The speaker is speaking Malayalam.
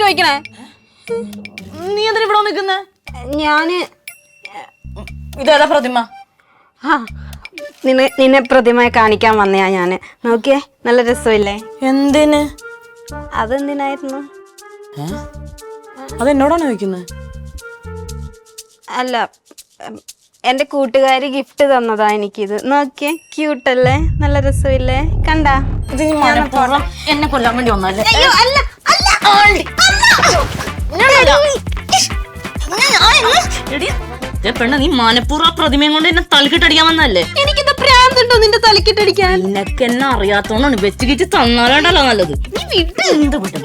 ചോദിക്കണേ? നീ എന്തിനാ ഇവിടെ നിൽക്കുന്നേ? ഞാന് ഇതേതാ പ്രതിമ? നിന്നെ പ്രതിമയെ കാണിക്കാൻ വന്നയാ ഞാന്. നോക്കിയേ, നല്ല രസമില്ലേ? എന്തിന്? അതെന്തിനായിരുന്നു? അതെന്നോടാണ് ചോദിക്കുന്നത്? അല്ല, എന്റെ കൂട്ടുകാരി ഗിഫ്റ്റ് തന്നതാ എനിക്കിത്. നോക്കിയേ, ക്യൂട്ടല്ലേ? നല്ല രസമില്ലേ? കണ്ടാ? ഇത് നീ മനഃപൂർവ്വം എന്നെ കൊല്ലാൻ വേണ്ടി വന്നല്ലേ? പെണ്ണ, നീ മനഃപൂർവ്വം പ്രതിമയും കൊണ്ട് എന്നെ തലക്കിട്ടടിക്കാൻ വന്നല്ലേ? എനിക്കിത് പ്രാന്തുണ്ടോ നിന്റെ തലക്കിട്ടടിക്കാൻ? നിനക്ക് എന്നെ അറിയാത്തോണ്ടാണ് വെച്ച് കിച്ച് തന്നാലാണ്ടല്ലോ നല്ലത്. നീ വിട്ട്. എന്ത് വിട്ടു?